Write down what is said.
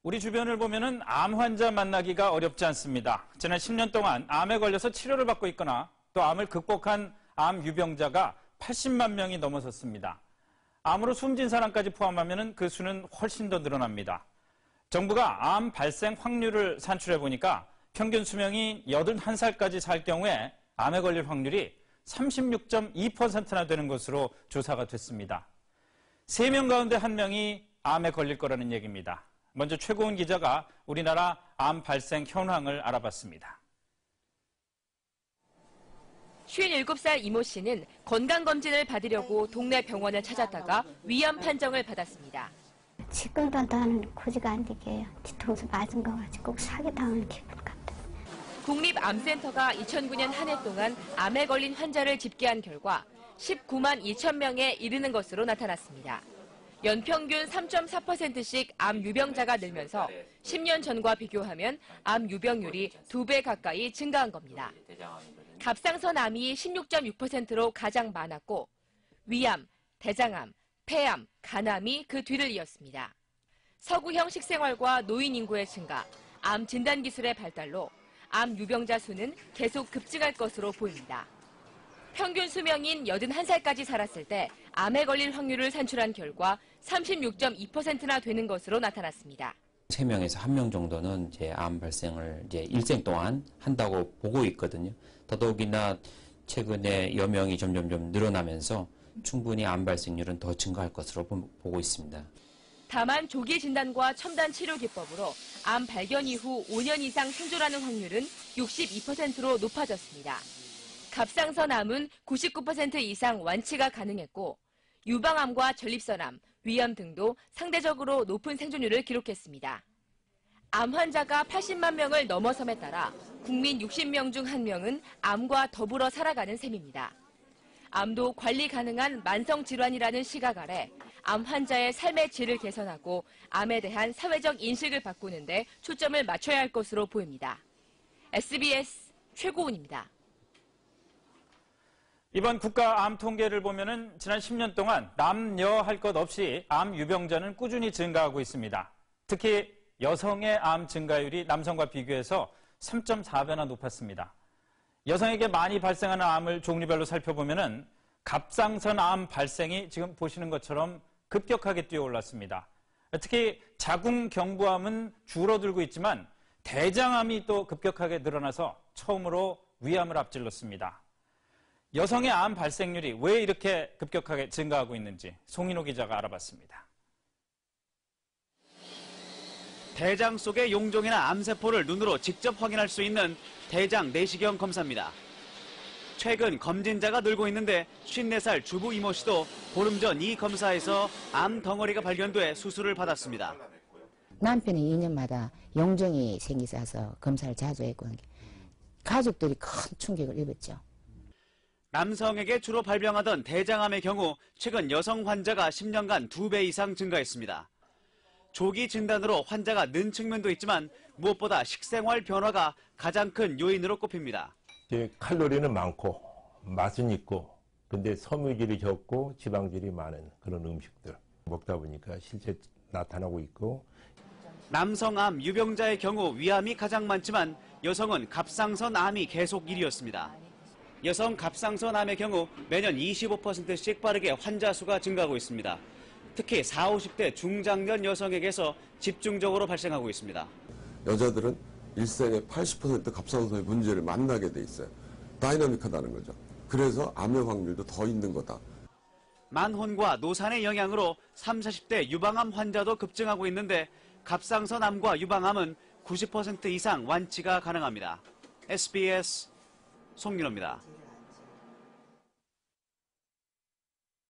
우리 주변을 보면은 암 환자 만나기가 어렵지 않습니다. 지난 10년 동안 암에 걸려서 치료를 받고 있거나 또 암을 극복한 암 유병자가 80만 명이 넘어섰습니다. 암으로 숨진 사람까지 포함하면은 그 수는 훨씬 더 늘어납니다. 정부가 암 발생 확률을 산출해 보니까 평균 수명이 81살까지 살 경우에 암에 걸릴 확률이 36.2%나 되는 것으로 조사가 됐습니다. 3명 가운데 1명이 암에 걸릴 거라는 얘기입니다. 먼저 최고은 기자가 우리나라 암 발생 현황을 알아봤습니다. 57살 이모 씨는 건강검진을 받으려고 동네 병원을 찾았다가 위암 판정을 받았습니다. 지금도 나는 고지가 안 되게 해요. 뒤통수 맞은 거 가지고 꼭 사기당하는 기분 같아요. 국립암센터가 2009년 한 해 동안 암에 걸린 환자를 집계한 결과 19만 2천 명에 이르는 것으로 나타났습니다. 연평균 3.4%씩 암 유병자가 늘면서 10년 전과 비교하면 암 유병률이 2배 가까이 증가한 겁니다. 갑상선 암이 16.6%로 가장 많았고 위암, 대장암, 폐암, 간암이 그 뒤를 이었습니다. 서구형 식생활과 노인 인구의 증가, 암 진단 기술의 발달로 암 유병자 수는 계속 급증할 것으로 보입니다. 평균 수명인 81살까지 살았을 때 암에 걸릴 확률을 산출한 결과 36.2%나 되는 것으로 나타났습니다. 3명에서 1명 정도는 이제 암 발생을 이제 일생 동안 한다고 보고 있거든요. 더더욱이나 최근에 여명이 점점 늘어나면서 충분히 암 발생률은 더 증가할 것으로 보고 있습니다. 다만 조기 진단과 첨단 치료 기법으로 암 발견 이후 5년 이상 생존하는 확률은 62%로 높아졌습니다. 갑상선 암은 99% 이상 완치가 가능했고 유방암과 전립선암, 위암 등도 상대적으로 높은 생존율을 기록했습니다. 암 환자가 80만 명을 넘어섬에 따라 국민 60명 중 1명은 암과 더불어 살아가는 셈입니다. 암도 관리 가능한 만성 질환이라는 시각 아래 암 환자의 삶의 질을 개선하고 암에 대한 사회적 인식을 바꾸는 데 초점을 맞춰야 할 것으로 보입니다. SBS 최고은입니다. 이번 국가 암 통계를 보면은 지난 10년 동안 남녀 할 것 없이 암 유병자는 꾸준히 증가하고 있습니다. 특히 여성의 암 증가율이 남성과 비교해서 3.4배나 높았습니다. 여성에게 많이 발생하는 암을 종류별로 살펴보면은 갑상선 암 발생이 지금 보시는 것처럼 급격하게 뛰어올랐습니다. 특히 자궁경부암은 줄어들고 있지만 대장암이 또 급격하게 늘어나서 처음으로 위암을 앞질렀습니다. 여성의 암 발생률이 왜 이렇게 급격하게 증가하고 있는지 송인호 기자가 알아봤습니다. 대장 속의 용종이나 암세포를 눈으로 직접 확인할 수 있는 대장 내시경 검사입니다. 최근 검진자가 늘고 있는데 54살 주부 이모 씨도 보름 전 이 검사에서 암 덩어리가 발견돼 수술을 받았습니다. 남편이 2년마다 용종이 생기셔서 검사를 자주 했고 가족들이 큰 충격을 입었죠. 남성에게 주로 발병하던 대장암의 경우 최근 여성 환자가 10년간 2배 이상 증가했습니다. 조기 진단으로 환자가 는 측면도 있지만 무엇보다 식생활 변화가 가장 큰 요인으로 꼽힙니다. 칼로리는 많고 맛은 있고 근데 섬유질이 적고 지방질이 많은 그런 음식들 먹다 보니까 실제 나타나고 있고. 남성암 유병자의 경우 위암이 가장 많지만 여성은 갑상선 암이 계속 1위였습니다. 여성 갑상선 암의 경우 매년 25%씩 빠르게 환자 수가 증가하고 있습니다. 특히 40, 50대 중장년 여성에게서 집중적으로 발생하고 있습니다. 여자들은 일생에 80% 갑상선의 문제를 만나게 돼 있어요. 다이나믹하다는 거죠. 그래서 암의 확률도 더 있는 거다. 만혼과 노산의 영향으로 30, 40대 유방암 환자도 급증하고 있는데 갑상선암과 유방암은 90% 이상 완치가 가능합니다. SBS 송윤호입니다.